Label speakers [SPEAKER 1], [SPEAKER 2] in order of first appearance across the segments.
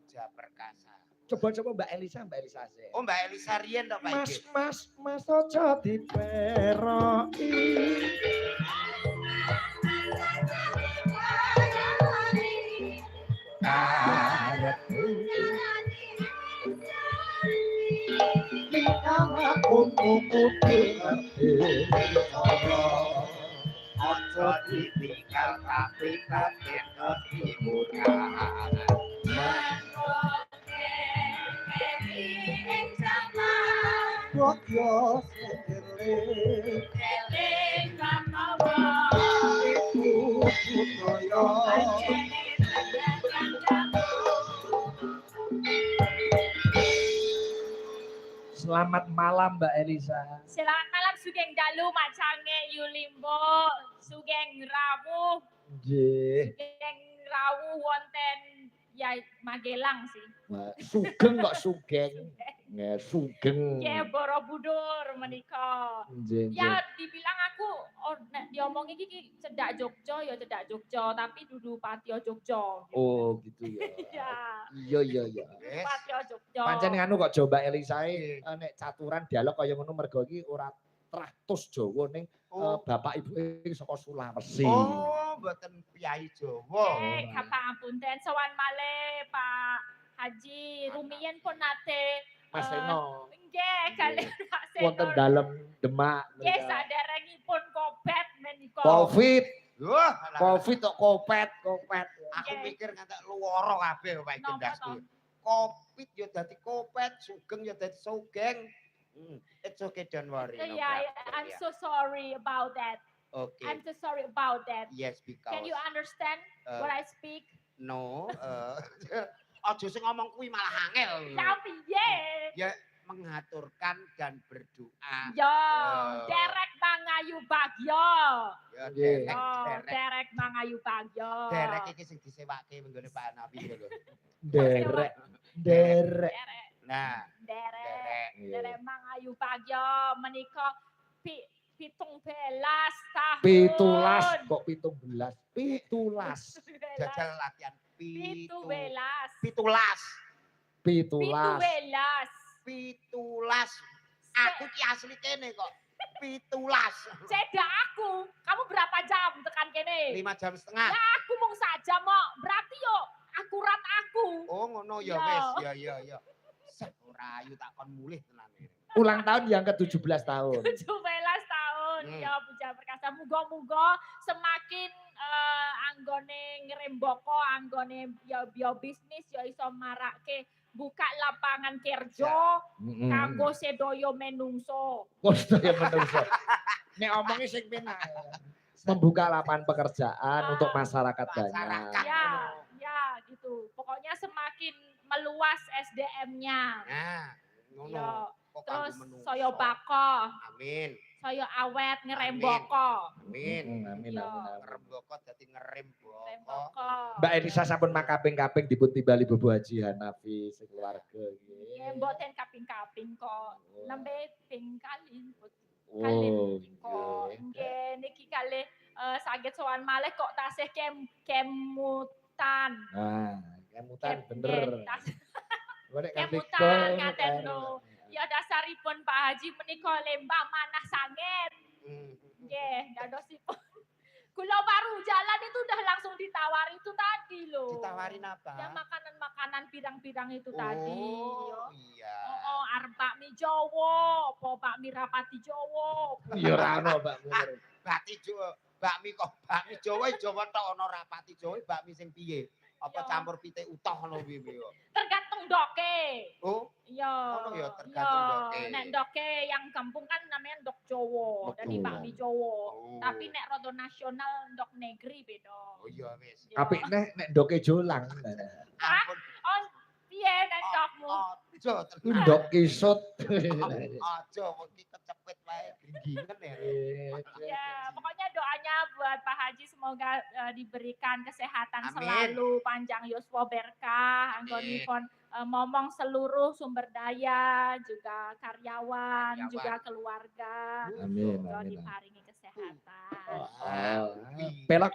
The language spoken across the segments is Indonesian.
[SPEAKER 1] Puja Perkasa.
[SPEAKER 2] Coba Mbak Elisa sih.
[SPEAKER 1] Oh Mbak Elisa riyen to Pak iki.
[SPEAKER 2] Mas aja diperoki. Karepku
[SPEAKER 1] Aja ditinggal tapi kaget hiburan.
[SPEAKER 2] Bogyo sekele itu budaya. Selamat malam Mbak Elisa.
[SPEAKER 3] Selamat malam Sugeng Dalu Macange Yulimbo Sugeng Rawu.
[SPEAKER 2] Nggih.
[SPEAKER 3] Sugeng Rawu wonten ya Magelang sih.
[SPEAKER 2] Sugeng kok Sugeng. Nggih, Sugeng.
[SPEAKER 3] Ya Borobudur menika. Ya dibilang aku nek diomongi iki cedak Jogja ya cedak Jogja tapi dudu Patio Jogja.
[SPEAKER 2] Oh gitu ya. Iya.
[SPEAKER 3] Patio Jogja.
[SPEAKER 2] Pancen nganu kok coba Elisae nek caturan dialog kaya ngono mergo iki ora tratus Jawa ning bapak ibu saka Sulawesi.
[SPEAKER 1] Oh, mboten piyai Jawa.
[SPEAKER 3] Kapangapunten sowan malih Pak Haji rumiyin pun nate
[SPEAKER 2] Mas Seno.
[SPEAKER 3] Nggih, kalih Pak Seno.
[SPEAKER 2] Wonten dalem Demak.
[SPEAKER 3] Nggih, saderengipun Covid menika.
[SPEAKER 2] Covid.
[SPEAKER 1] Wah,
[SPEAKER 2] Covid kok kopet.
[SPEAKER 1] Aku mikir ngantek luwara kabeh Pak iki ndasku. Covid yo dadi kopet, sugeng yo dadi sugeng. It's okay, don't worry.
[SPEAKER 3] Yeah, I'm so sorry about that.
[SPEAKER 1] Okay.
[SPEAKER 3] I'm so sorry about that.
[SPEAKER 1] Yes, because.
[SPEAKER 3] Can you understand what I speak?
[SPEAKER 1] No, aja sing ngomong kuwi malah angel.
[SPEAKER 3] Ya piye?
[SPEAKER 1] Ya mengaturkan dan berdoa.
[SPEAKER 3] Yo, derek mangayu bagyo.
[SPEAKER 1] Ya
[SPEAKER 3] derek mangayu bagyo.
[SPEAKER 1] Derek iki sing disewake nggone Pak Nabi lho.
[SPEAKER 2] Derek.
[SPEAKER 1] Nah,
[SPEAKER 3] derek mangayu bagyo menika 17 tahun.
[SPEAKER 2] 17 kok 17.
[SPEAKER 1] Jajal latihan
[SPEAKER 3] 17. Aku
[SPEAKER 1] ki asli kene kok. 17.
[SPEAKER 3] Cedak aku. Kamu berapa jam tekan kene?
[SPEAKER 1] 5 jam setengah.
[SPEAKER 3] Ya aku mung sajam kok. Berarti yo akurat aku.
[SPEAKER 1] Oh ngono ya wis. Ya. Ora ayu tak kon mulih tenan.
[SPEAKER 2] Ulang tahun yang ke-17 tahun.
[SPEAKER 3] 17 tahun. Ya Puja Perkasa muga-muga semakin anggone ngrembaka, anggone yo bisnis yo iso marake buka lapangan kerja kanggo sedaya menungso.
[SPEAKER 2] Nek omongi sing penak. Membuka lapangan pekerjaan untuk masyarakat banyak.
[SPEAKER 3] Ya gitu. Pokoknya semakin meluas SDM-nya.
[SPEAKER 1] Nah, ngono.
[SPEAKER 3] Terus saya bako.
[SPEAKER 1] Amin.
[SPEAKER 3] Saya awet ngeremboko.
[SPEAKER 1] Amin. Ngeremboko dadi ngeremboko.
[SPEAKER 2] Mbak Elisa sampun makaping-kaping dipun timbali Bobo Haji Hanafi sekeluarga nggih.
[SPEAKER 3] Nggih, mboten kaping-kaping kok. Nembe ping kali. Nggih, niki kalih saged sowan malih kok tasih kemutan.
[SPEAKER 2] Kemutan bener.
[SPEAKER 3] Kemutan ngaten lho. Ya dasaripun Pak Haji menika lembah manah sanget. Nggih, dadosipun. Kula baru jalan itu udah langsung ditawari itu tadi loh.
[SPEAKER 1] Ditawarin apa?
[SPEAKER 3] Ya makanan-makanan pirang-pirang itu tadi.
[SPEAKER 1] Oh iya.
[SPEAKER 3] Arep bakmi Jawa, apa bakmi rapati Jawa.
[SPEAKER 2] Ya ora ono bakmi.
[SPEAKER 1] Bakmi Jawa tok ono rapati Jawa bakmi sing piye? Apa campur pitik utuh ngono piye yo?
[SPEAKER 3] Tergantung doke.
[SPEAKER 1] Oh?
[SPEAKER 3] Iya.
[SPEAKER 1] Ngono ya tergantung doke.
[SPEAKER 3] Nek doke yang kampung kan namanya ndok Jawa, jadi bakmi Jawa. Tapi nek rodo nasional ndok negeri beda.
[SPEAKER 1] Oh iya wis.
[SPEAKER 2] Apik nek ndoke jolang.
[SPEAKER 1] Ampun.
[SPEAKER 3] Oh, piye nek ndokmu?
[SPEAKER 1] Aja
[SPEAKER 2] ndok kisut.
[SPEAKER 1] Aja iki kecepet wae gingingen ya.
[SPEAKER 3] Ya, pokoknya doanya buat Pak Haji semoga diberikan kesehatan selalu, panjang yuswa berkah, anggonipun momong seluruh sumber daya, juga karyawan, juga keluarga.
[SPEAKER 2] Amin.
[SPEAKER 3] Diparingi kesehatan.
[SPEAKER 2] Pelok.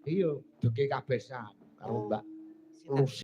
[SPEAKER 2] Iya, doke kabeh karo Mbak Lucy.